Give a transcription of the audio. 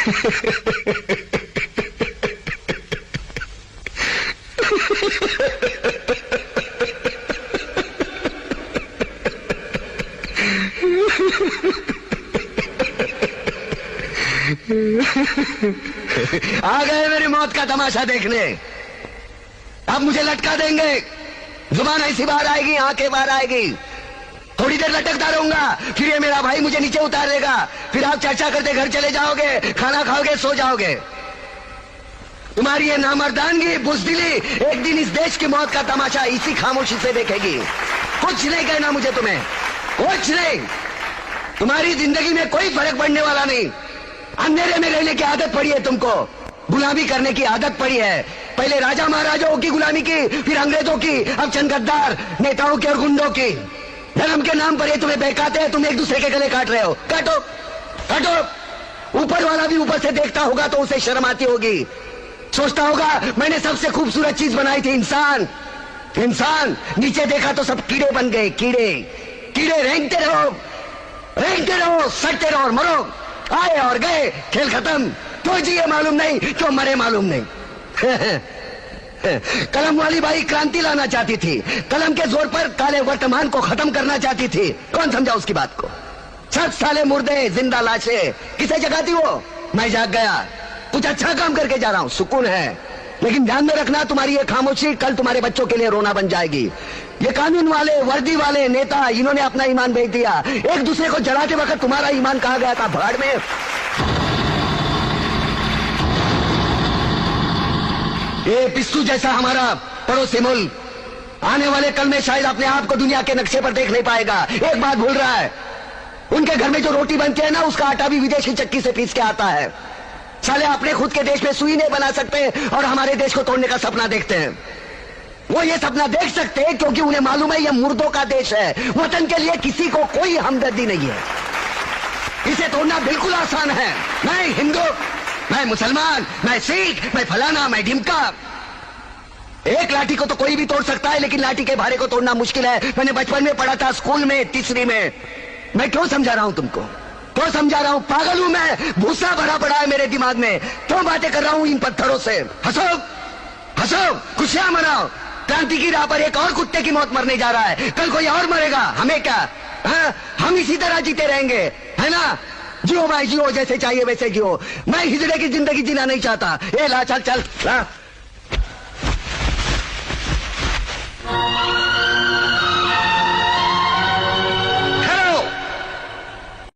आ गए मेरी मौत का तमाशा देखने। अब मुझे लटका देंगे, जुबान ऐसी बाहर आएगी, आंखें बाहर आएगी, थोड़ी देर लटकता रहूंगा, फिर ये मेरा भाई मुझे नीचे उतार देगा, फिर आप चर्चा करते घर चले जाओगे, खाना खाओगे, सो जाओगे। तुम्हारी ये नामर्दानगी, बुज़दिली एक दिन इस देश की मौत का तमाशा इसी खामोशी से देखेगी। कुछ नहीं कहना मुझे तुम्हें, कुछ नहीं। तुम्हारी जिंदगी में कोई फर्क पड़ने वाला नहीं। अंधेरे में रहने की आदत पड़ी है तुमको, गुलामी करने की आदत पड़ी है। पहले राजा महाराजाओं की गुलामी की, फिर अंग्रेजों की, अब चंद गद्दार नेताओं की और गुंडों की। धर्म के नाम पर ये तुम्हें बहकाते हैं, तुम एक दूसरे के गले काट रहे हो। काटो काटो। ऊपर वाला भी ऊपर से देखता होगा तो उसे शर्म आती होगी, सोचता होगा मैंने सबसे खूबसूरत चीज बनाई थी, इंसान। इंसान नीचे देखा तो सब कीड़े बन गए, कीड़े। कीड़े रेंगते रहो, सटते रहो और मरो। आए और गए, खेल खत्म। क्यों जिए मालूम नहीं, क्यों मरे मालूम नहीं। कलम वाली बाई क्रांति लाना चाहती थी, कलम के जोर पर काले वर्तमान को खत्म करना चाहती थी। कौन समझा उसकी बात को? 7 साले मुर्दे, जिंदा लाशें, किसे जगाती वो? मैं जाग गया, कुछ अच्छा काम करके जा रहा हूं, सुकून है। लेकिन ध्यान में रखना, तुम्हारी ये खामोशी कल तुम्हारे बच्चों के लिए रोना बन जाएगी। ये कानून वाले, वर्दी वाले नेता, इन्होंने अपना ईमान बेच दिया। एक दूसरे को जलाते वक्त तुम्हारा ईमान कहां गया था? भाड़ में। ये पिस्सू जैसा हमारा पड़ोसी मुल्क आने वाले कल में शायद अपने आप को दुनिया के नक्शे पर देख नहीं पाएगा। एक बात भूल रहा है, उनके घर में जो रोटी बनती है ना, उसका आटा भी विदेशी चक्की से पीस के आता है। साले अपने खुद के देश में सुई नहीं बना सकते और हमारे देश को तोड़ने का सपना देखते हैं। वो ये सपना देख सकते हैं क्योंकि उन्हें मालूम है ये मुर्दों का देश है। वतन के लिए किसी को कोई हमदर्दी नहीं है। इसे तोड़ना बिल्कुल आसान है। मैं हिंदू, मैं मुसलमान, मैं सिख, मैं फलाना, मैं ढिमका। एक लाठी को तो कोई भी तोड़ सकता है, लेकिन लाठी के भारे को तोड़ना मुश्किल है। मैंने बचपन में पढ़ा था, स्कूल में, तीसरी में। मैं क्यों समझा रहा हूं तुमको, क्यों समझा रहा हूं? पागल हूं मैं, भूसा भरा पड़ा है मेरे दिमाग में। क्यों बातें कर रहा हूं इन पत्थरों से? हंसो हंसो, खुशियां मनाओ। क्रांति की राह पर एक और कुत्ते की मौत मरने जा रहा है, कल कोई और मरेगा। हमें क्या? हाँ, हम इसी तरह जीते रहेंगे, है ना? जियो भाई जियो, जैसे चाहिए वैसे जियो। मैं हिजड़े की जिंदगी जीना नहीं चाहता। ए ला, चल चल ला।